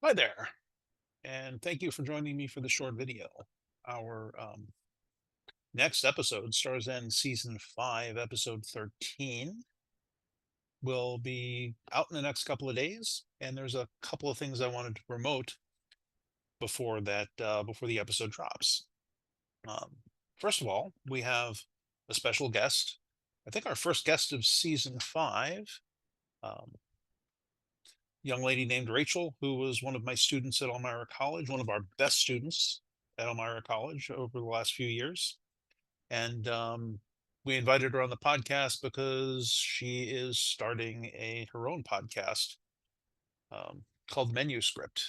Hi there, and thank you for joining me for the short video. Our next episode, Stars End Season 5, Episode 13, will be out in the next couple of days, and there's a couple of things I wanted to promote before the episode drops. Um, First of all, we have a special guest. I think our first guest of Season 5, um, young lady named Rachel, who was one of my students at Elmira College, one of our best students at Elmira College over the last few years. And we invited her on the podcast because she is starting her own podcast called Manuscript.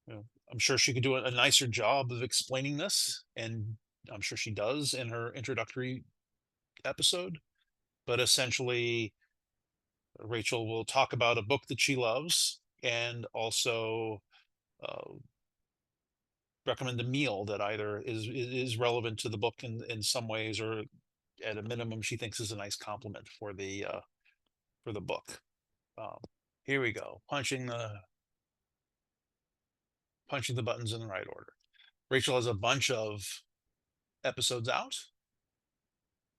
I'm sure she could do a nicer job of explaining this, and I'm sure she does in her introductory episode. But essentially, Rachel will talk about a book that she loves and also uh, recommend a meal that either is relevant to the book in some ways, or at a minimum she thinks is a nice compliment for the book. Um, Here we go, punching the buttons in the right order. Rachel has a bunch of episodes out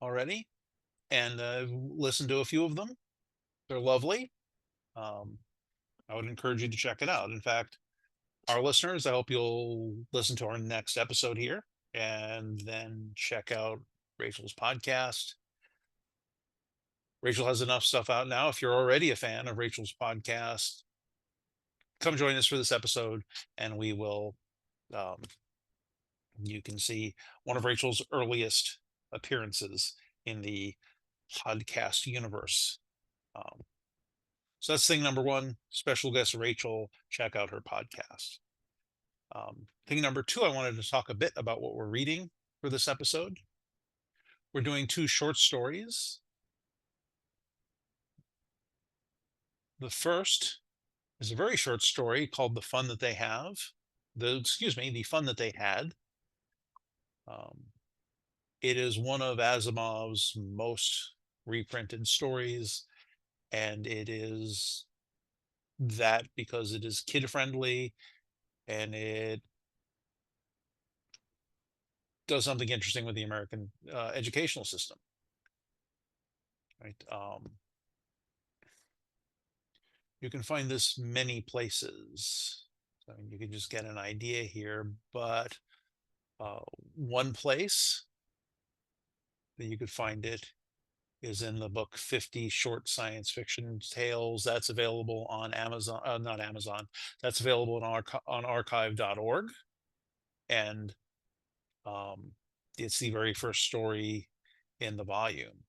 already, and listened to a few of them. They're lovely. Um, I would encourage you to check it out. In fact, our listeners, I hope you'll listen to our next episode here and then check out Rachel's podcast. Rachel has enough stuff out now. If you're already a fan of Rachel's podcast, come join us for this episode, and we will. Um, you can see one of Rachel's earliest appearances in the podcast universe. Um, so that's thing number one. Special guest Rachel. Check out her podcast. Thing number two, I wanted to talk a bit about what we're reading for this episode. We're doing two short stories. The first is a very short story called "The Fun That They Have." The fun that they had. Um, it is one of Asimov's most reprinted stories, and it is that because it is kid friendly and it does something interesting with the American educational system. Right? You can find this many places. So you can just get an idea here, but uh, one place that you could find it is in the book 50 Short Science Fiction Tales. That's available on Amazon, not Amazon. That's available on archive.org. And um, it's the very first story in the volume.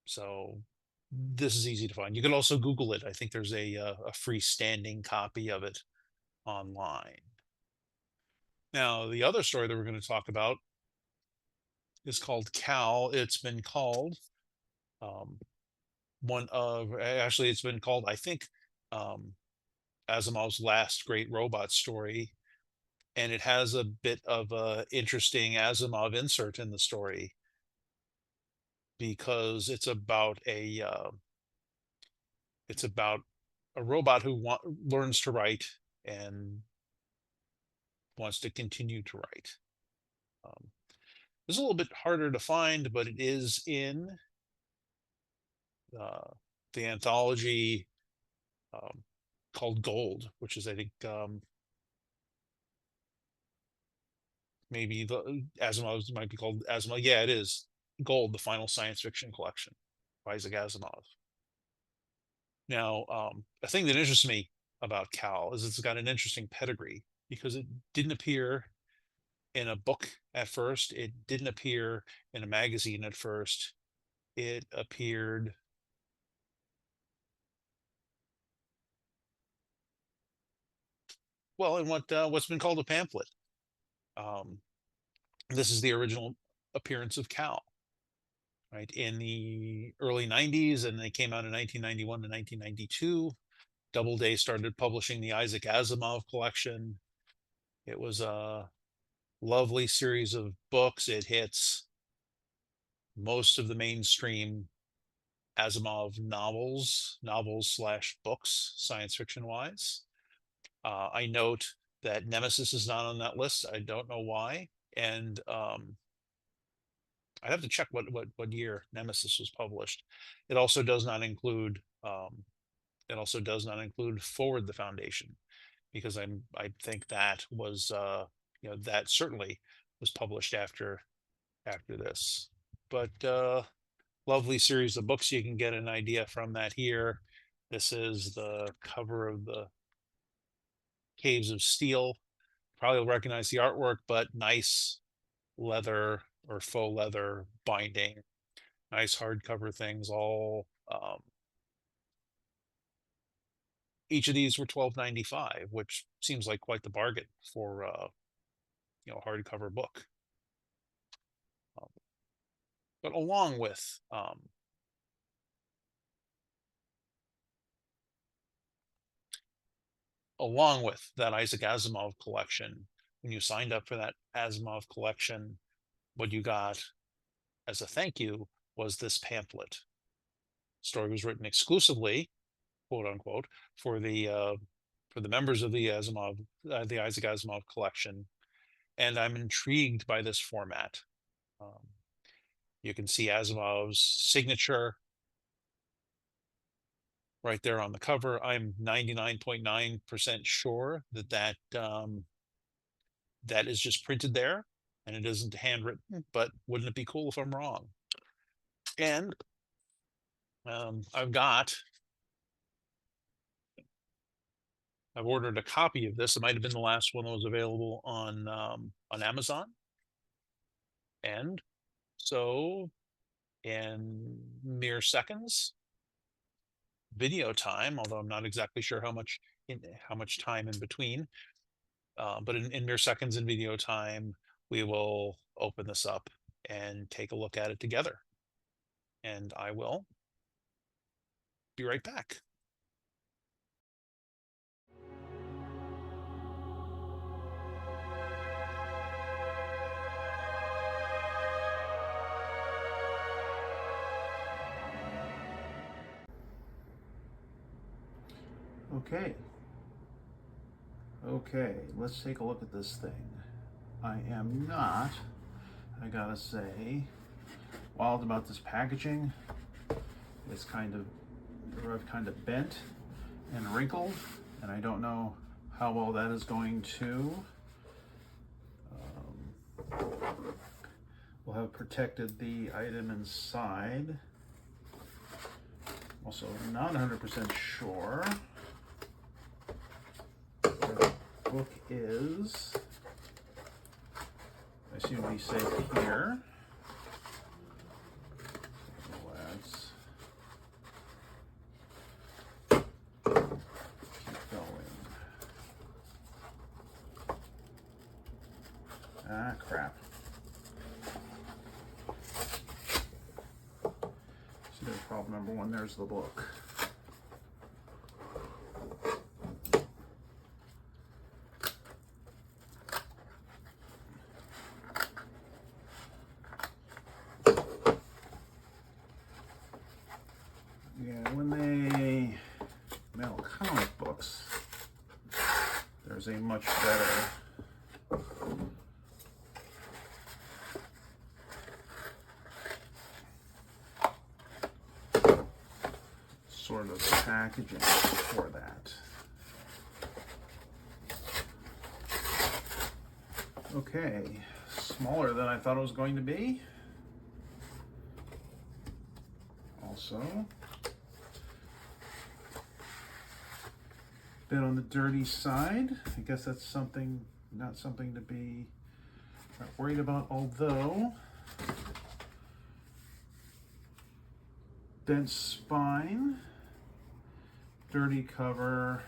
So this is easy to find. You can also Google it. I think there's a freestanding copy of it online. Now, the other story that we're going to talk about is called Cal. It's been called um, it's been called, I think, um, Asimov's last great robot story. And it has a bit of a interesting Asimov insert in the story because it's about a robot who learns to write and wants to continue to write. Um, it's a little bit harder to find, but it is in uh, the anthology um, called Gold, which is, I think, maybe the Asimov's might be called Asimov. Yeah, it is Gold, the final science fiction collection by Isaac Asimov. Now, a thing that interests me about Cal is it's got an interesting pedigree because it didn't appear in a book at first. It didn't appear in a magazine at first. It appeared, well, in what's been called a pamphlet. Um, this is the original appearance of Cal, right, in the early 90s, and they came out in 1991 to 1992. Doubleday started publishing the Isaac Asimov collection. It was a lovely series of books. It hits most of the mainstream Asimov novels/books, science fiction wise. I note that Nemesis is not on that list. I don't know why. And I have to check what year Nemesis was published. It also does not include Forward the Foundation, because I think that was that certainly was published after this. But lovely series of books. You can get an idea from that here. This is the cover of the Caves of Steel. Probably will recognize the artwork, but nice leather or faux leather binding, nice hardcover things. All each of these were $12.95, which seems like quite the bargain for a hardcover book. But along with that Isaac Asimov collection, when you signed up for that Asimov collection, what you got as a thank you was this pamphlet. Story was written exclusively, quote unquote, for the members of the Isaac Asimov collection, and I'm intrigued by this format. You can see Asimov's signature right there on the cover. I'm 99.9% sure that is just printed there and it isn't handwritten, but wouldn't it be cool if I'm wrong? And I've ordered a copy of this. It might have been the last one that was available on Amazon. And so in mere seconds, video time, although I'm not exactly sure how much time in between, but in mere seconds in video time, we will open this up and take a look at it together. And I will be right back. Okay, let's take a look at this thing. I am not, I gotta say, wild about this packaging. It's kind of bent and wrinkled, and I don't know how well that is going to will have protected the item inside. Also not 100% sure where the book is. I assume to be safe here. Let's keep going. Ah, crap. So there's problem number one. There's the book. Yeah, when they mail comic books, there's a much better sort of packaging for that. Okay, smaller than I thought it was going to be. Also, bit on the dirty side. I guess that's not something to be worried about, although bent spine, dirty cover,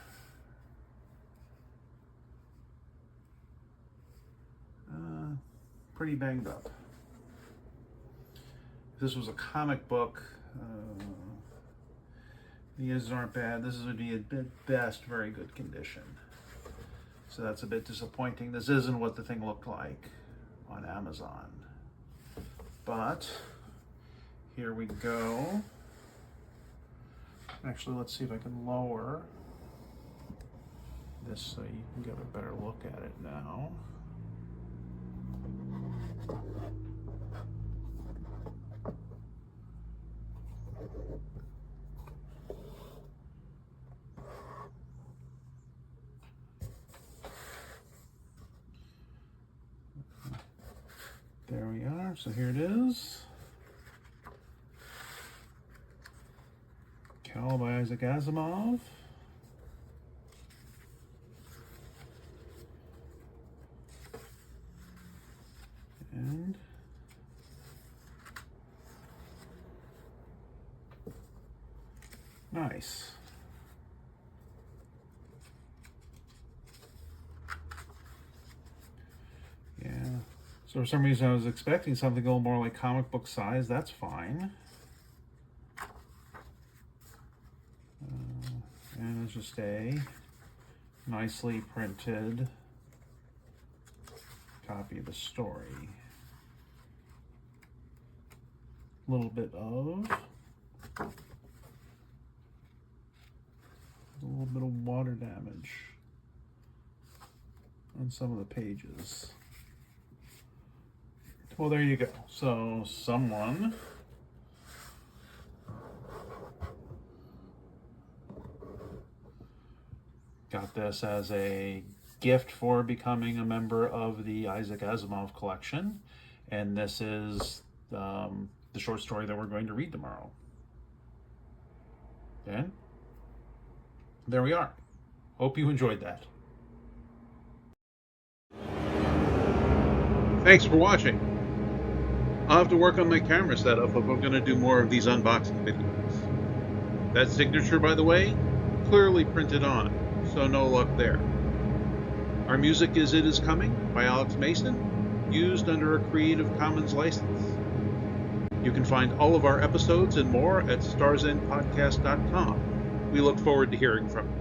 pretty banged up. If this was a comic book, the edges aren't bad. This would be at best very good condition. So that's a bit disappointing. This isn't what the thing looked like on Amazon. But here we go. Actually, let's see if I can lower this so you can get a better look at it now. There we are. So here it is. Cal by Isaac Asimov. And nice. Yeah. So for some reason I was expecting something a little more like comic book size. That's fine. And it's just a nicely printed copy of the story. A little bit of water damage on some of the pages. Well, there you go. So someone got this as a gift for becoming a member of the Isaac Asimov collection, and this is the short story that we're going to read tomorrow. And there we are. Hope you enjoyed that. Thanks for watching. I'll have to work on my camera setup if I'm going to do more of these unboxing videos. That signature, by the way, clearly printed on, so no luck there. Our music is It Is Coming by Alex Mason, used under a Creative Commons license. You can find all of our episodes and more at starsendpodcast.com. We look forward to hearing from you.